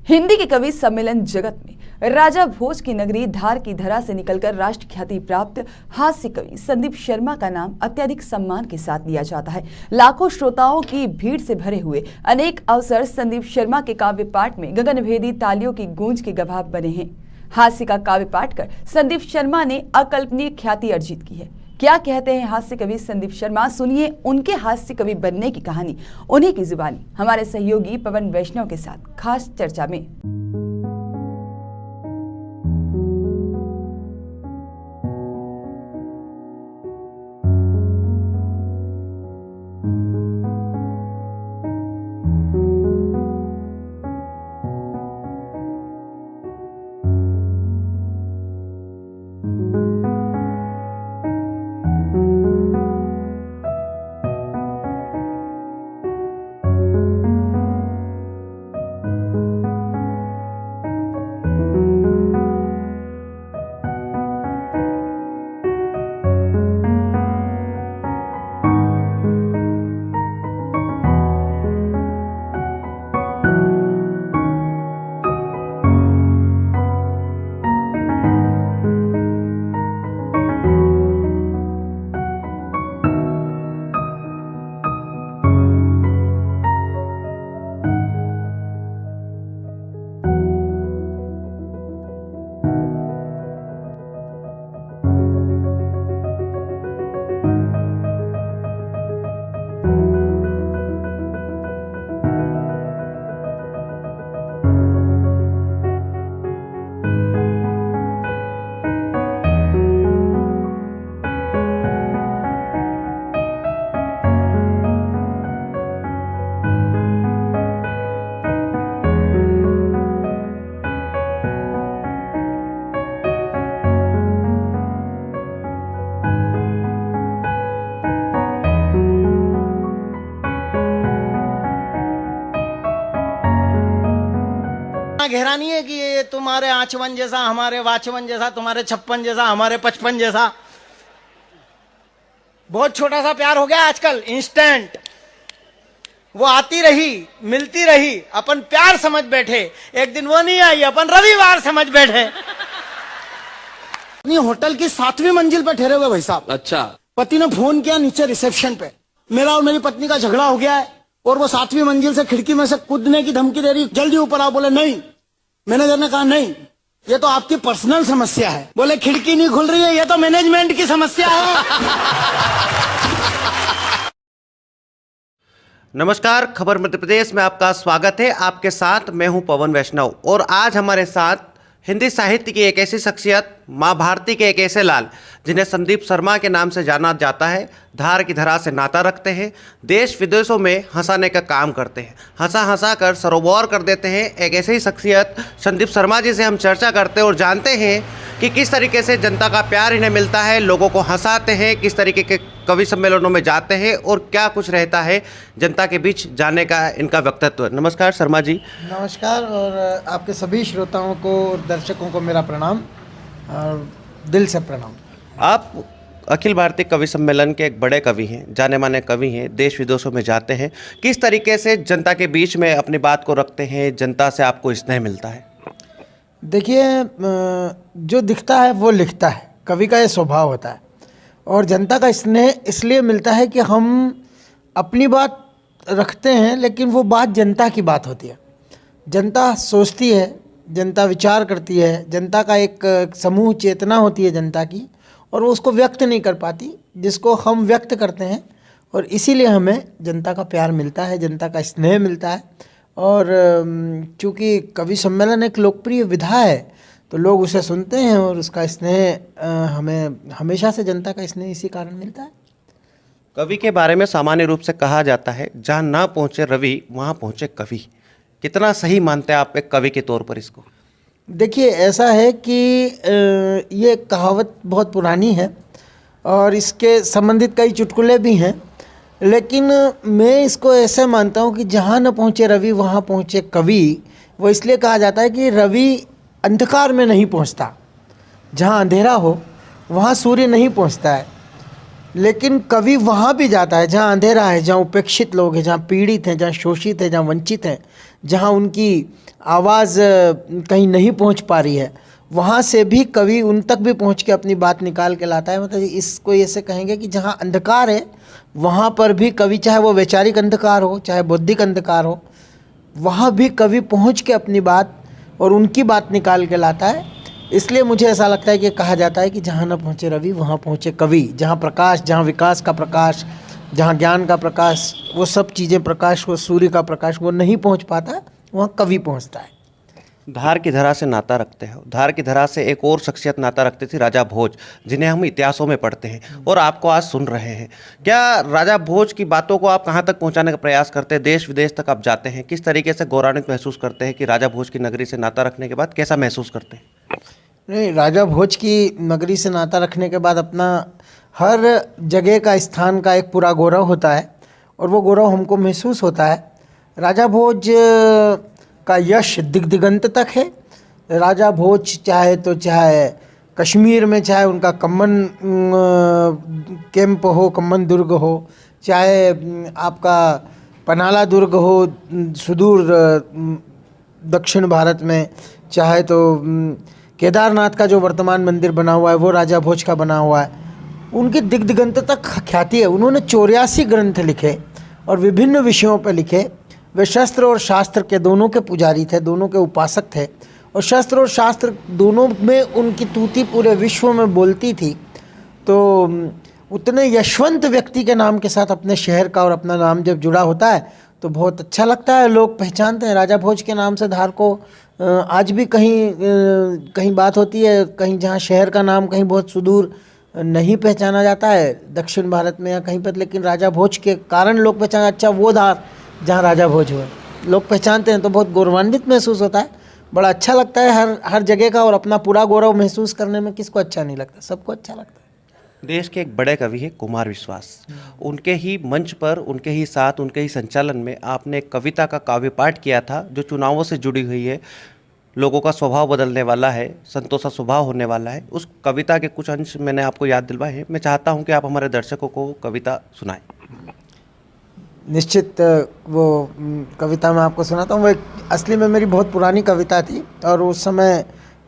हिंदी के कवि सम्मेलन जगत में राजा भोज की नगरी धार की धरा से निकलकर राष्ट्र ख्याति प्राप्त हास्य कवि संदीप शर्मा का नाम अत्यधिक सम्मान के साथ लिया जाता है। लाखों श्रोताओं की भीड़ से भरे हुए अनेक अवसर संदीप शर्मा के काव्य पाठ में गगनभेदी तालियों की गूंज के गवाह बने हैं। हास्य का काव्य पाठ कर संदीप शर्मा ने अकल्पनीय ख्याति अर्जित की है। क्या कहते हैं हास्य कवि संदीप शर्मा, सुनिए उनके हास्य कवि बनने की कहानी उन्हीं की जुबानी हमारे सहयोगी पवन वैष्णव के साथ खास चर्चा में। घेरा नहीं है कि ये तुम्हारे आचवन जैसा, हमारे वाचवन जैसा, तुम्हारे 56 जैसा, हमारे 55 जैसा। बहुत छोटा सा प्यार हो गया आजकल, इंस्टेंट। वो आती रही, मिलती रही, अपन प्यार समझ बैठे। एक दिन वो नहीं आई, अपन रविवार समझ बैठे। अपनी होटल की 7वीं मंजिल पर ठहरे हुए भाई साहब। अच्छा। पति ने फोन किया नीचे रिसेप्शन पे, मेरा और मेरी पत्नी का झगड़ा हो गया है और वो 7वीं मंजिल से खिड़की में से कूदने की धमकी दे रही, जल्दी ऊपर आओ। बोले नहीं। मैनेजर ने कहा नहीं, ये तो आपकी पर्सनल समस्या है। बोले खिड़की नहीं खुल रही है, ये तो मैनेजमेंट की समस्या है। नमस्कार, खबर मध्य प्रदेश में आपका स्वागत है। आपके साथ मैं हूं पवन वैष्णव और आज हमारे साथ हिंदी साहित्य की एक ऐसी शख्सियत, माँ भारती के एक ऐसे लाल जिन्हें संदीप शर्मा के नाम से जाना जाता है, धार की धरा से नाता रखते हैं, देश विदेशों में हंसाने का काम करते हैं, हंसा हंसा कर सरोवर कर देते हैं। एक ऐसे ही शख्सियत संदीप शर्मा जी से हम चर्चा करते हैं और जानते हैं कि किस तरीके से जनता का प्यार इन्हें मिलता है, लोगों को हंसाते हैं, किस तरीके के कवि सम्मेलनों में जाते हैं और क्या कुछ रहता है जनता के बीच जाने का इनका व्यक्तित्व। नमस्कार शर्मा जी। नमस्कार, और आपके सभी श्रोताओं को और दर्शकों को मेरा प्रणाम और दिल से प्रणाम। आप अखिल भारतीय कवि सम्मेलन के एक बड़े कवि हैं, जाने माने कवि हैं, देश विदेशों में जाते हैं। किस तरीके से जनता के बीच में अपनी बात को रखते हैं, जनता से आपको स्नेह मिलता है? देखिए, जो दिखता है वो लिखता है, कवि का ये स्वभाव होता है। और जनता का स्नेह इसलिए मिलता है कि हम अपनी बात रखते हैं, लेकिन वो बात जनता की बात होती है। जनता सोचती है, जनता विचार करती है, जनता का एक समूह चेतना होती है जनता की, और वो उसको व्यक्त नहीं कर पाती, जिसको हम व्यक्त करते हैं। और इसीलिए हमें जनता का प्यार मिलता है, जनता का स्नेह मिलता है। और चूँकि कवि सम्मेलन एक लोकप्रिय विधा है, तो लोग उसे सुनते हैं और उसका स्नेह हमें हमेशा से जनता का स्नेह इसी कारण मिलता है। कवि के बारे में सामान्य रूप से कहा जाता है, जहाँ ना पहुँचे रवि वहाँ पहुँचे कवि। कितना सही मानते हैं आप एक कवि के तौर पर इसको? देखिए, ऐसा है कि ये कहावत बहुत पुरानी है और इसके संबंधित कई चुटकुले भी हैं, लेकिन मैं इसको ऐसे मानता हूँ कि जहाँ न पहुँचे रवि वहाँ पहुँचे कवि। वो इसलिए कहा जाता है कि रवि अंधकार में नहीं पहुँचता, जहाँ अंधेरा हो वहाँ सूर्य नहीं पहुँचता है, लेकिन कवि वहाँ भी जाता है जहाँ अंधेरा है, जहाँ उपेक्षित लोग हैं, जहाँ पीड़ित हैं, जहाँ शोषित हैं, जहाँ वंचित हैं, जहाँ उनकी आवाज़ कहीं नहीं पहुँच पा रही है, वहाँ से भी कवि उन तक भी पहुँच के अपनी बात निकाल के लाता है। मतलब इसको ऐसे कहेंगे कि जहाँ अंधकार है वहाँ पर भी कवि, चाहे वो वैचारिक अंधकार हो चाहे बौद्धिक अंधकार हो, वहाँ भी कवि पहुँच के अपनी बात और उनकी बात निकाल के लाता है। इसलिए मुझे ऐसा लगता है कि कहा जाता है कि जहाँ न पहुँचे रवि वहाँ पहुँचे कवि। जहाँ प्रकाश, जहाँ विकास का प्रकाश, जहाँ ज्ञान का प्रकाश, वो सब चीज़ें प्रकाश, वो सूर्य का प्रकाश वो नहीं पहुँच पाता, वहाँ कवि पहुँचता है। धार की धरा से नाता रखते हैं। धार की धरा से एक और शख्सियत नाता रखती थी, राजा भोज, जिन्हें हम इतिहासों में पढ़ते हैं और आपको आज सुन रहे हैं। क्या राजा भोज की बातों को आप कहाँ तक पहुँचाने का प्रयास करते हैं? देश विदेश तक आप जाते हैं, किस तरीके से गौरवान्वित महसूस करते हैं कि राजा भोज की नगरी से नाता रखने के बाद कैसा महसूस करते हैं? नहीं, राजा भोज की नगरी से नाता रखने के बाद अपना हर जगह का, स्थान का एक पूरा गौरव होता है और वो गौरव हमको महसूस होता है। राजा भोज का यश दिगंत तक है। राजा भोज चाहे कश्मीर में, चाहे उनका कम्मन कैंप हो, कम्मन दुर्ग हो, चाहे आपका पनाला दुर्ग हो सुदूर दक्षिण भारत में, चाहे तो केदारनाथ का जो वर्तमान मंदिर बना हुआ है वो राजा भोज का बना हुआ है। उनकी दिगंत तक ख्याति है। उन्होंने 84 ग्रंथ लिखे और विभिन्न विषयों पर लिखे। वे शस्त्र और शास्त्र के दोनों के पुजारी थे, दोनों के उपासक थे और शस्त्र और शास्त्र दोनों में उनकी तूती पूरे विश्व में बोलती थी। तो उतने यशवंत व्यक्ति के नाम के साथ अपने शहर का और अपना नाम जब जुड़ा होता है तो बहुत अच्छा लगता है। लोग पहचानते हैं राजा भोज के नाम से धार को। आज भी कहीं बात होती है, कहीं जहाँ शहर का नाम कहीं बहुत सुदूर नहीं पहचाना जाता है दक्षिण भारत में या कहीं पर, लेकिन राजा भोज के कारण लोग पहचान, अच्छा वो धार जहाँ राजा भोज हुए, लोग पहचानते हैं तो बहुत गौरवान्वित महसूस होता है। बड़ा अच्छा लगता है हर जगह का और अपना पूरा गौरव महसूस करने में किसको अच्छा नहीं लगता, सबको अच्छा लगता है। देश के एक बड़े कवि है कुमार विश्वास। उनके ही मंच पर, उनके ही साथ, उनके ही संचालन में आपने एक कविता का काव्य पाठ किया था जो चुनावों से जुड़ी हुई है, लोगों का स्वभाव बदलने वाला है, संतों सा स्वभाव होने वाला है। उस कविता के कुछ अंश मैंने आपको याद दिलवाए हैं। मैं चाहता हूं कि आप हमारे दर्शकों को कविता सुनाएं। निश्चित वो कविता मैं आपको सुनाता हूँ। वो असली में मेरी बहुत पुरानी कविता थी और उस समय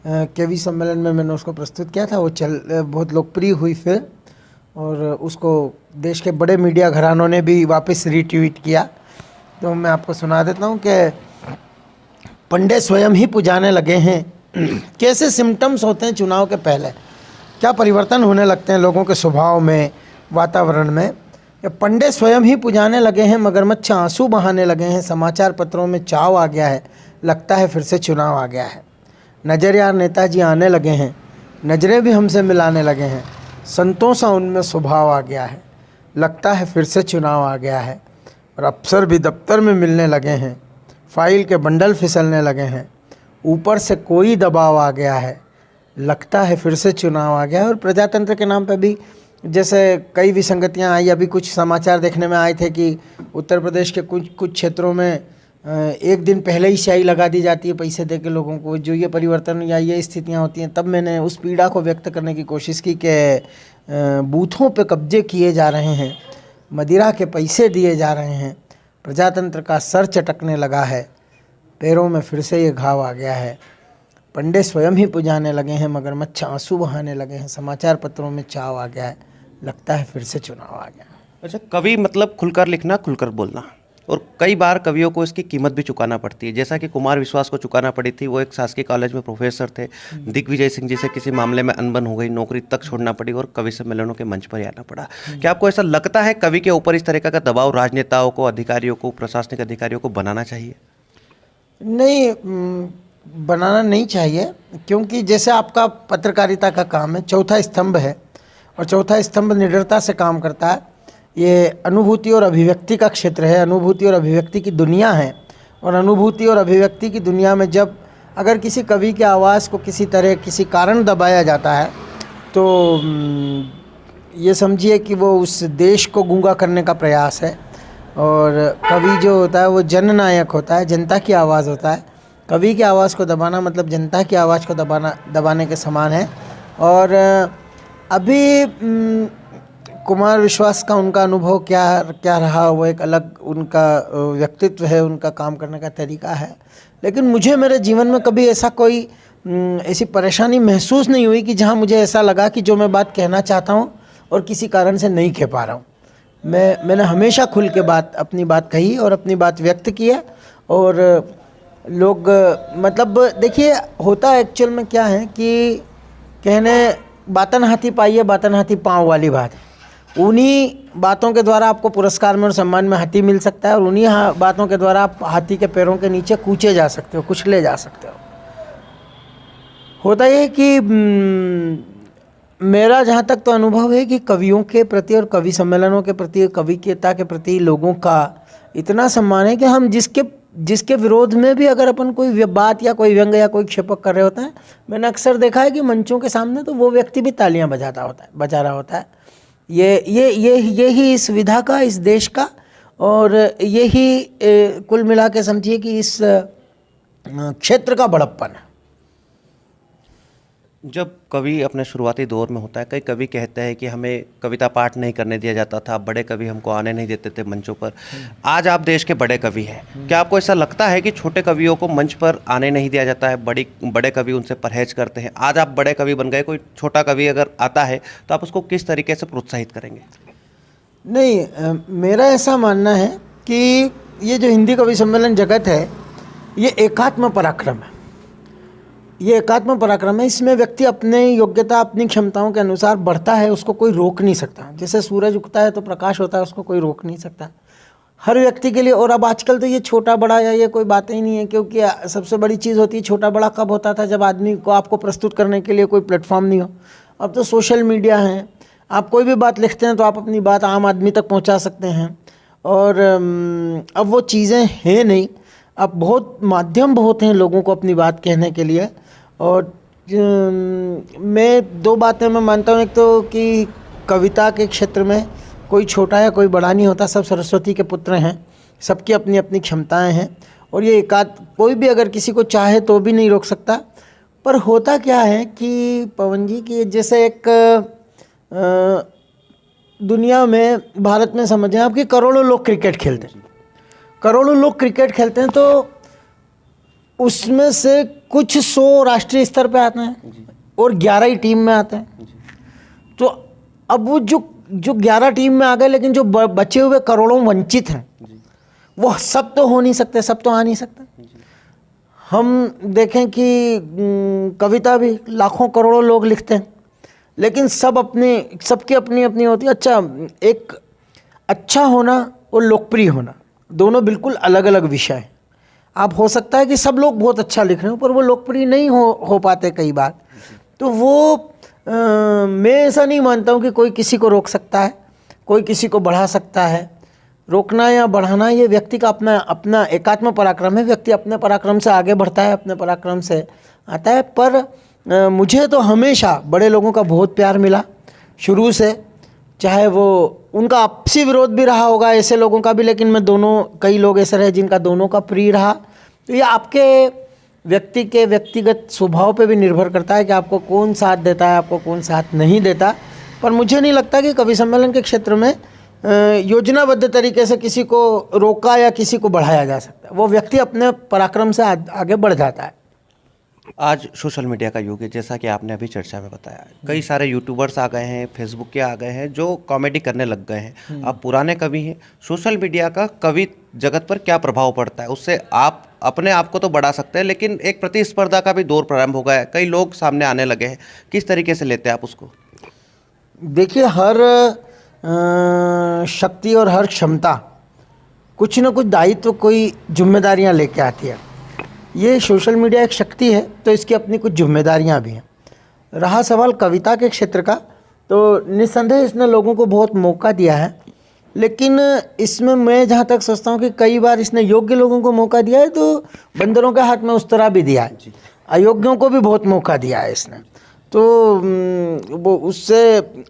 केवी सम्मेलन में मैंने उसको प्रस्तुत किया था। वो बहुत लोकप्रिय हुई फिर और उसको देश के बड़े मीडिया घरानों ने भी वापस रीट्वीट किया। तो मैं आपको सुना देता हूँ कि पंडे स्वयं ही पुजाने लगे हैं, कैसे सिम्टम्स होते हैं चुनाव के पहले, क्या परिवर्तन होने लगते हैं लोगों के स्वभाव में, वातावरण में। पंडे स्वयं ही पुजाने लगे हैं, मगरमच्छ आंसू बहाने लगे हैं, समाचार पत्रों में चाव आ गया है, लगता है फिर से चुनाव आ गया है। नजर यार नेताजी आने लगे हैं, नजरें भी हमसे मिलाने लगे हैं, संतों सा उनमें स्वभाव आ गया है, लगता है फिर से चुनाव आ गया है। और अफसर भी दफ्तर में मिलने लगे हैं, फाइल के बंडल फिसलने लगे हैं, ऊपर से कोई दबाव आ गया है, लगता है फिर से चुनाव आ गया है। और प्रजातंत्र के नाम पर भी जैसे कई विसंगतियां आई। अभी कुछ समाचार देखने में आए थे कि उत्तर प्रदेश के कुछ क्षेत्रों में एक दिन पहले ही स्याही लगा दी जाती है पैसे दे के लोगों को। जो ये परिवर्तन या ये स्थितियां होती हैं, तब मैंने उस पीड़ा को व्यक्त करने की कोशिश की कि बूथों पे कब्जे किए जा रहे हैं, मदिरा के पैसे दिए जा रहे हैं, प्रजातंत्र का सर चटकने लगा है, पैरों में फिर से ये घाव आ गया है। पंडे स्वयं ही पुजाने लगे हैं, मगरमच्छ आंसू बहाने लगे हैं, समाचार पत्रों में चाव आ गया है, लगता है फिर से चुनाव आ गया। अच्छा, कवि मतलब खुलकर लिखना, खुलकर बोलना, और कई बार कवियों को इसकी कीमत भी चुकाना पड़ती है, जैसा कि कुमार विश्वास को चुकाना पड़ी थी। वो एक शासकीय कॉलेज में प्रोफेसर थे, दिग्विजय सिंह जी से किसी मामले में अनबन हो गई, नौकरी तक छोड़ना पड़ी और कवि सम्मेलनों के मंच पर ही आना पड़ा। क्या आपको ऐसा लगता है कवि के ऊपर इस तरह का दबाव राजनेताओं को, अधिकारियों को, प्रशासनिक अधिकारियों को बनाना चाहिए? नहीं, बनाना नहीं चाहिए, क्योंकि जैसे आपका पत्रकारिता का काम है, चौथा स्तंभ है और चौथा स्तंभ निडरता से काम करता है। ये अनुभूति और अभिव्यक्ति का क्षेत्र है, अनुभूति और अभिव्यक्ति की दुनिया है। और अनुभूति और अभिव्यक्ति की दुनिया में जब अगर किसी कवि की आवाज़ को किसी तरह, किसी कारण दबाया जाता है, तो ये समझिए कि वो उस देश को गूंगा करने का प्रयास है। और कवि जो होता है वो जननायक होता है, जनता की आवाज़ होता है। कवि की आवाज़ को दबाना मतलब जनता की आवाज़ को दबाने के समान है। और अभी कुमार विश्वास का उनका अनुभव क्या क्या रहा, वो एक अलग उनका व्यक्तित्व है, उनका काम करने का तरीका है। लेकिन मुझे मेरे जीवन में कभी ऐसा कोई ऐसी परेशानी महसूस नहीं हुई कि जहाँ मुझे ऐसा लगा कि जो मैं बात कहना चाहता हूँ और किसी कारण से नहीं कह पा रहा हूँ। मैंने हमेशा खुल के अपनी बात कही और अपनी बात व्यक्त की है। और लोग मतलब देखिए, होता एक्चुअल में क्या है कि कहने बातन हाथी पाइए बातन हाथी पाँव वाली बात है। उन्हीं बातों के द्वारा आपको पुरस्कार में और सम्मान में हाथी मिल सकता है, और उन्हीं बातों के द्वारा आप हाथी के पैरों के नीचे कूचे जा सकते हो, कुचले जा सकते हो। होता ये कि मेरा जहाँ तक तो अनुभव है कि कवियों के प्रति और कवि सम्मेलनों के प्रति, कविता के प्रति लोगों का इतना सम्मान है कि हम जिसके विरोध में भी अगर अपन कोई बात या कोई व्यंग या कोई क्षेपक कर रहे होते हैं, मैंने अक्सर देखा है कि मंचों के सामने तो वो व्यक्ति भी तालियां बजा रहा होता है। यही इस विधा का, इस देश का, और यही कुल मिला के समझिए कि इस क्षेत्र का बड़प्पन है। जब कवि अपने शुरुआती दौर में होता है, कई कवि कहते हैं कि हमें कविता पाठ नहीं करने दिया जाता था, बड़े कवि हमको आने नहीं देते थे मंचों पर। आज आप देश के बड़े कवि हैं, क्या आपको ऐसा लगता है कि छोटे कवियों को मंच पर आने नहीं दिया जाता है, बड़े कवि उनसे परहेज करते हैं? आज आप बड़े कवि बन गए, कोई छोटा कवि अगर आता है तो आप उसको किस तरीके से प्रोत्साहित करेंगे? नहीं, मेरा ऐसा मानना है कि ये जो हिंदी कवि सम्मेलन जगत है, ये एकात्म पराक्रम है। ये एकात्म पराक्रम है। इसमें व्यक्ति अपने योग्यता, अपनी क्षमताओं के अनुसार बढ़ता है, उसको कोई रोक नहीं सकता। जैसे सूरज उगता है तो प्रकाश होता है, उसको कोई रोक नहीं सकता हर व्यक्ति के लिए। और अब आजकल तो ये छोटा बड़ा या ये कोई बात ही नहीं है, क्योंकि सबसे बड़ी चीज़ होती है, छोटा बड़ा कब होता था, जब आदमी को आपको प्रस्तुत करने के लिए कोई प्लेटफॉर्म नहीं हो। अब तो सोशल मीडिया है, आप कोई भी बात लिखते हैं तो आप अपनी बात आम आदमी तक पहुँचा सकते हैं। और अब वो चीज़ें हैं नहीं, अब माध्यम बहुत हैं लोगों को अपनी बात कहने के लिए। और मैं दो बातें मैं मानता हूँ, एक तो कि कविता के क्षेत्र में कोई छोटा या कोई बड़ा नहीं होता, सब सरस्वती के पुत्र हैं, सबकी अपनी अपनी क्षमताएं हैं। और ये कोई भी अगर किसी को चाहे तो भी नहीं रोक सकता। पर होता क्या है कि पवन जी, कि जैसे एक दुनिया में, भारत में समझें आप कि करोड़ों लोग क्रिकेट खेलते हैं, करोड़ों लोग क्रिकेट खेलते हैं, तो उसमें से कुछ 100 राष्ट्रीय स्तर पे आते हैं और 11 ही टीम में आते हैं। तो अब वो जो 11 टीम में आ गए, लेकिन जो बचे हुए करोड़ों वंचित हैं, वो सब तो हो नहीं सकते, सब तो आ नहीं सकते। हम देखें कि कविता भी लाखों करोड़ों लोग लिखते हैं, लेकिन सबकी अपनी अपनी होती है। अच्छा, एक अच्छा होना और लोकप्रिय होना, दोनों बिल्कुल अलग अलग विषय हैं। आप हो सकता है कि सब लोग बहुत अच्छा लिख रहे हो, पर वो लोकप्रिय नहीं हो पाते कई बार। तो वो मैं ऐसा नहीं मानता हूँ कि कोई किसी को रोक सकता है, कोई किसी को बढ़ा सकता है। रोकना या बढ़ाना ये व्यक्ति का अपना एकात्म पराक्रम है। व्यक्ति अपने पराक्रम से आगे बढ़ता है, अपने पराक्रम से आता है। पर मुझे तो हमेशा बड़े लोगों का बहुत प्यार मिला शुरू से, चाहे वो उनका आपसी विरोध भी रहा होगा ऐसे लोगों का भी, लेकिन कई लोग ऐसे रहे जिनका दोनों का प्रिय रहा। तो ये आपके व्यक्ति के व्यक्तिगत स्वभाव पे भी निर्भर करता है कि आपको कौन साथ देता है, आपको कौन साथ नहीं देता। पर मुझे नहीं लगता कि कवि सम्मेलन के क्षेत्र में योजनाबद्ध तरीके से किसी को रोका या किसी को बढ़ाया जा सकता है। वो व्यक्ति अपने पराक्रम से आगे बढ़ जाता है। आज सोशल मीडिया का युग है, जैसा कि आपने अभी चर्चा में बताया, कई सारे यूट्यूबर्स आ गए हैं, फेसबुक के आ गए हैं जो कॉमेडी करने लग गए हैं। आप पुराने कवि हैं, सोशल मीडिया का कवि जगत पर क्या प्रभाव पड़ता है? उससे आप अपने आप को तो बढ़ा सकते हैं, लेकिन एक प्रतिस्पर्धा का भी दौर प्रारंभ हो गया है, कई लोग सामने आने लगे हैं। किस तरीके से लेते हैं आप उसको? देखिए, हर शक्ति और हर क्षमता कुछ न कुछ दायित्व, कोई जिम्मेदारियां लेके आती है। ये सोशल मीडिया एक शक्ति है, तो इसकी अपनी कुछ जिम्मेदारियां भी हैं। रहा सवाल कविता के क्षेत्र का, तो निस्संदेह इसने लोगों को बहुत मौका दिया है, लेकिन इसमें मैं जहाँ तक सोचता हूँ कि कई बार इसने योग्य लोगों को मौका दिया है तो बंदरों के हाथ में उस तरह भी दिया है, अयोग्यों को भी बहुत मौका दिया है इसने। तो वो उससे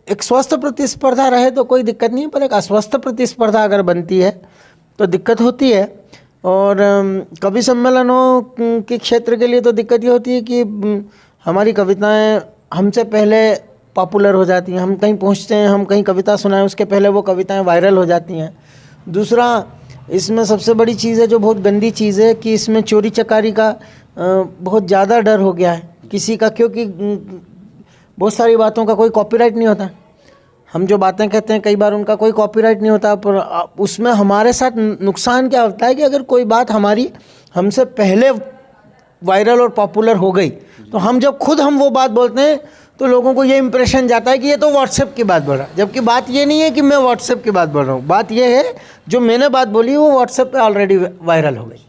एक स्वस्थ प्रतिस्पर्धा रहे तो कोई दिक्कत नहीं है, पर एक अस्वस्थ प्रतिस्पर्धा अगर बनती है तो दिक्कत होती है। और कवि सम्मेलनों के क्षेत्र के लिए तो दिक्कत ये होती है कि हमारी कविताएं हमसे पहले पॉपुलर हो जाती हैं। हम कहीं पहुंचते हैं, हम कहीं कविता सुनाएं, उसके पहले वो कविताएं वायरल हो जाती हैं। दूसरा, इसमें सबसे बड़ी चीज़ है जो बहुत गंदी चीज़ है कि इसमें चोरी चकारी का बहुत ज़्यादा डर हो गया है किसी का, क्योंकि बहुत सारी बातों का कोई कॉपीराइट नहीं होता। हम जो बातें कहते हैं कई बार उनका कोई कॉपीराइट नहीं होता, पर उसमें हमारे साथ नुकसान क्या होता है कि अगर कोई बात हमारी हमसे पहले वायरल और पॉपुलर हो गई तो हम जब खुद हम वो बात बोलते हैं तो लोगों को ये इंप्रेशन जाता है कि ये तो व्हाट्सएप की बात बोल रहा है, जबकि बात ये नहीं है कि मैं व्हाट्सएप की बात बोल रहा हूँ। बात ये है जो मैंने बात बोली वो व्हाट्सएप पे ऑलरेडी वायरल हो गई,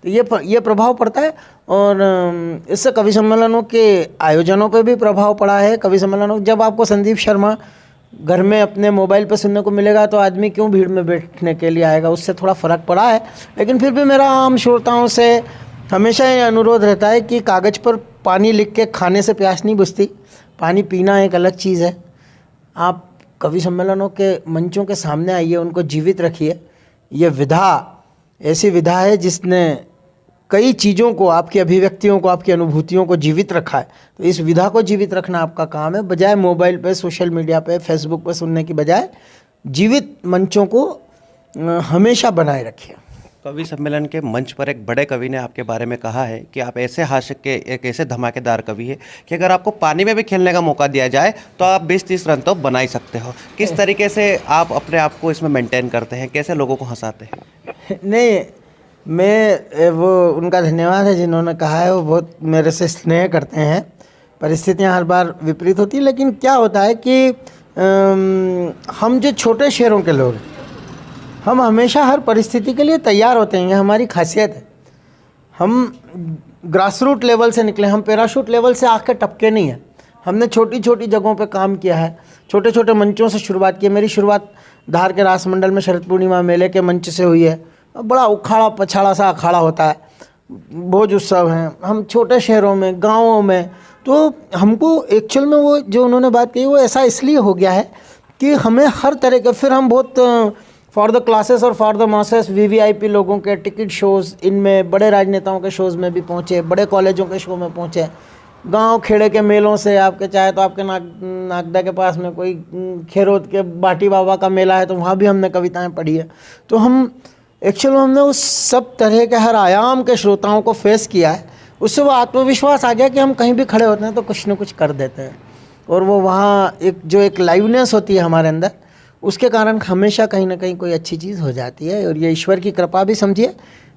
तो ये प्रभाव पड़ता है। और इससे कवि सम्मेलनों के आयोजनों पे भी प्रभाव पड़ा है। कवि सम्मेलनों, जब आपको संदीप शर्मा घर में अपने मोबाइल पे सुनने को मिलेगा तो आदमी क्यों भीड़ में बैठने के लिए आएगा, उससे थोड़ा फ़र्क पड़ा है। लेकिन फिर भी मेरा आम श्रोताओं से हमेशा ये अनुरोध रहता है कि कागज़ पर पानी लिख के खाने से प्यास नहीं बुझती, पानी पीना एक अलग चीज़ है। आप कवि सम्मेलनों के मंचों के सामने आइए, उनको जीवित रखिए। ये विधा ऐसी विधा है जिसने कई चीज़ों को, आपकी अभिव्यक्तियों को, आपकी अनुभूतियों को जीवित रखा है। तो इस विधा को जीवित रखना आपका काम है, बजाय मोबाइल पे, सोशल मीडिया पे, फेसबुक पे सुनने की बजाय जीवित मंचों को हमेशा बनाए रखिए। कवि सम्मेलन के मंच पर एक बड़े कवि ने आपके बारे में कहा है कि आप ऐसे हास्य के एक ऐसे धमाकेदार कवि है कि अगर आपको पानी में भी खेलने का मौका दिया जाए तो आप 20-30 रन तो बना ही सकते हो। किस तरीके से आप अपने आप को इसमें मेंटेन करते हैं, कैसे लोगों को हंसाते हैं? नहीं, मैं वो उनका धन्यवाद है जिन्होंने कहा है, वो बहुत मेरे से स्नेह करते हैं। परिस्थितियां हर बार विपरीत होती हैं, लेकिन क्या होता है कि हम जो छोटे शहरों के लोग हैं, हम हमेशा हर परिस्थिति के लिए तैयार होते हैं। ये हमारी खासियत है। हम ग्रास रूट लेवल से निकले, हम पैराशूट लेवल से आके टपके नहीं हैं। हमने छोटी छोटी जगहों पे काम किया है, छोटे छोटे मंचों से शुरुआत की है। मेरी शुरुआत धार के रास मंडल में शरद पूर्णिमा मेले के मंच से हुई है। बड़ा उखाड़ा पछाड़ा सा अखाड़ा होता है, भोज उत्सव हैं, हम छोटे शहरों में, गाँवों में। तो हमको एक्चुअल में वो जो उन्होंने बात कही वो ऐसा इसलिए हो गया है कि हमें हर तरह के, फिर हम बहुत फॉर द क्लासेस और फॉर द मासेस VVIP लोगों के टिकट शोज़, इनमें बड़े राजनेताओं के शोज़ में भी पहुँचे, बड़े कॉलेजों के शो में पहुँचे, गांव खेड़े के मेलों से, आपके चाहे तो आपके नागदा के पास में कोई खेरोद के बाटी बाबा का मेला है तो वहाँ भी हमने कविताएं पढ़ी है। तो हम एक्चुअल में हमने उस सब तरह के हर आयाम के श्रोताओं को फेस किया है। उससे वो आत्मविश्वास आ गया कि हम कहीं भी खड़े होते हैं तो कुछ न कुछ कर देते हैं। और वो वहाँ एक लाइवनेस होती है हमारे अंदर, उसके कारण हमेशा कहीं ना कहीं कोई अच्छी चीज़ हो जाती है। और ये ईश्वर की कृपा भी समझिए,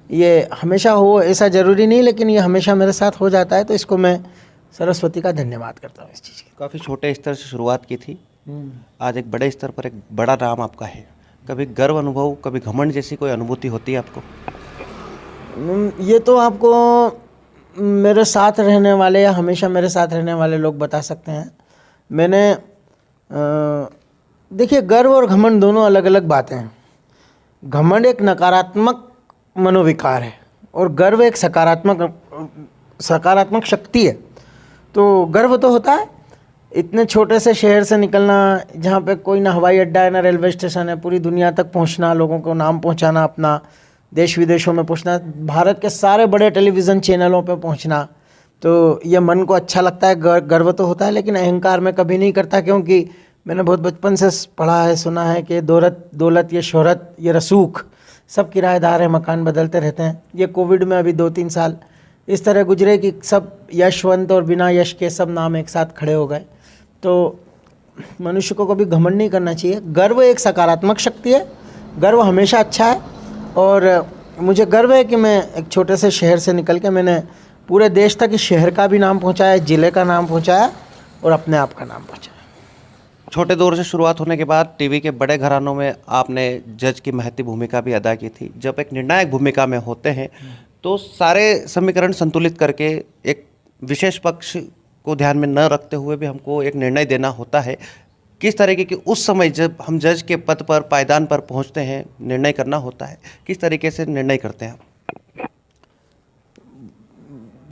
ये हमेशा हो ऐसा ज़रूरी नहीं, लेकिन ये हमेशा मेरे साथ हो जाता है। तो इसको मैं सरस्वती का धन्यवाद करता हूँ इस चीज़ की। काफ़ी छोटे स्तर से शुरुआत की थी, आज एक बड़े स्तर पर एक बड़ा नाम आपका है। कभी गर्व अनुभव, कभी घमंड जैसी कोई अनुभूति होती है आपको? ये तो आपको मेरे साथ रहने वाले या हमेशा मेरे साथ रहने वाले लोग बता सकते हैं। मैंने देखिए, गर्व और घमंड दोनों अलग अलग बातें हैं। घमंड एक नकारात्मक मनोविकार है और गर्व एक सकारात्मक शक्ति है। तो गर्व तो होता है, इतने छोटे से शहर से निकलना जहाँ पे कोई ना हवाई अड्डा है ना रेलवे स्टेशन है, पूरी दुनिया तक पहुँचना, लोगों को नाम पहुँचाना, अपना देश विदेशों में पहुँचना, भारत के सारे बड़े टेलीविज़न चैनलों पे पहुँचना, तो ये मन को अच्छा लगता है, गर्व तो होता है। लेकिन अहंकार मैं कभी नहीं करता, क्योंकि मैंने बहुत बचपन से पढ़ा है, सुना है कि दौलत ये शोहरत ये रसूख सब किराएदार है, मकान बदलते रहते हैं। ये कोविड में अभी 2-3 साल इस तरह गुजरे कि सब यशवंत और बिना यश के सब नाम एक साथ खड़े हो गए। तो मनुष्य को कभी घमंड नहीं करना चाहिए। गर्व एक सकारात्मक शक्ति है, गर्व हमेशा अच्छा है। और मुझे गर्व है कि मैं एक छोटे से शहर से निकल के मैंने पूरे देश तक इस शहर का भी नाम पहुंचाया, ज़िले का नाम पहुंचाया और अपने आप का नाम पहुंचाया। छोटे दौर से शुरुआत होने के बाद टीवी के बड़े घरानों में आपने जज की महत्वपूर्ण भूमिका भी अदा की थी। जब एक निर्णायक भूमिका में होते हैं तो सारे समीकरण संतुलित करके एक विशेष पक्ष को ध्यान में न रखते हुए भी हमको एक निर्णय देना होता है। किस तरीके की उस समय जब हम जज के पद पर, पायदान पर पहुंचते हैं, निर्णय करना होता है, किस तरीके से निर्णय करते हैं आप?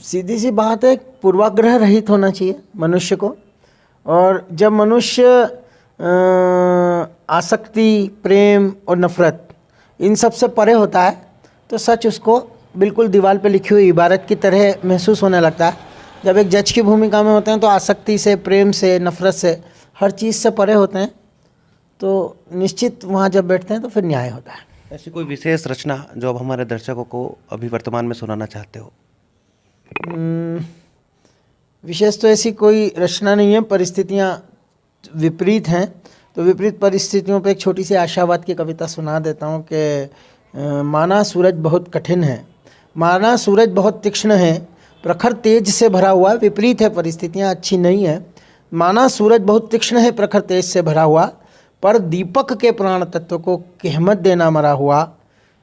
सीधी सी बात है, पूर्वाग्रह रहित होना चाहिए मनुष्य को। और जब मनुष्य आसक्ति, प्रेम और नफरत इन सब से परे होता है तो सच उसको बिल्कुल दीवार पे लिखी हुई इबारत की तरह महसूस होने लगता है। जब एक जज की भूमिका में होते हैं तो आसक्ति से, प्रेम से, नफरत से हर चीज़ से परे होते हैं, तो निश्चित वहाँ जब बैठते हैं तो फिर न्याय होता है। ऐसी कोई विशेष रचना जो अब हमारे दर्शकों को अभी वर्तमान में सुनाना चाहते हो? विशेष तो ऐसी कोई रचना नहीं है, परिस्थितियाँ विपरीत हैं, तो विपरीत परिस्थितियों पे एक छोटी सी आशावाद की कविता सुना देता हूँ कि माना सूरज बहुत कठिन है, माना सूरज बहुत तीक्ष्ण है, प्रखर तेज से भरा हुआ, विपरीत है, परिस्थितियाँ अच्छी नहीं है। माना सूरज बहुत तीक्ष्ण है, प्रखर तेज से भरा हुआ, पर दीपक के प्राण तत्व को कहमत देना मरा हुआ।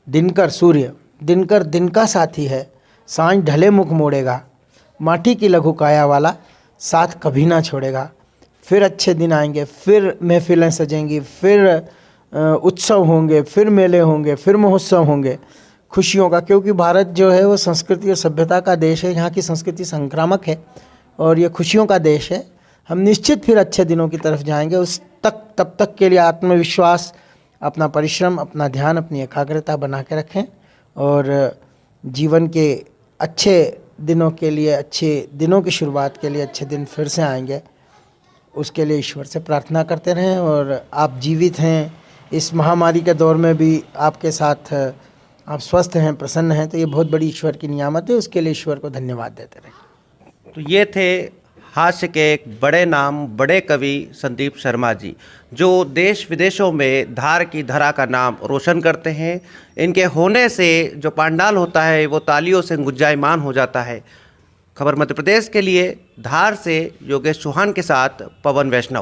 दिनकर सूर्य, दिनकर दिन का साथी है, सांझ ढले मुख मोड़ेगा, माटी की लघु काया वाला साथ कभी ना छोड़ेगा। फिर अच्छे दिन आएंगे, फिर महफिलें सजेंगी, फिर उत्सव होंगे, फिर मेले होंगे, फिर महोत्सव होंगे खुशियों का, क्योंकि भारत जो है वो संस्कृति और सभ्यता का देश है। यहाँ की संस्कृति संक्रामक है और ये खुशियों का देश है। हम निश्चित फिर अच्छे दिनों की तरफ जाएंगे। तब तक के लिए आत्मविश्वास, अपना परिश्रम, अपना ध्यान, अपनी एकाग्रता बना के रखें और जीवन के अच्छे दिनों के लिए, अच्छे दिनों की शुरुआत के लिए अच्छे दिन फिर से आएंगे, उसके लिए ईश्वर से प्रार्थना करते रहें। और आप जीवित हैं, इस महामारी के दौर में भी आपके साथ आप स्वस्थ हैं, प्रसन्न हैं, तो ये बहुत बड़ी ईश्वर की नियामत है। उसके लिए ईश्वर को धन्यवाद देते रहें। तो ये थे हास्य के एक बड़े नाम, बड़े कवि संदीप शर्मा जी, जो देश विदेशों में धार की धरा का नाम रोशन करते हैं। इनके होने से जो पांडाल होता है वो तालियों से गुंजायमान हो जाता है। खबर मध्य प्रदेश के लिए धार से योगेश चौहान के साथ पवन वैष्णव।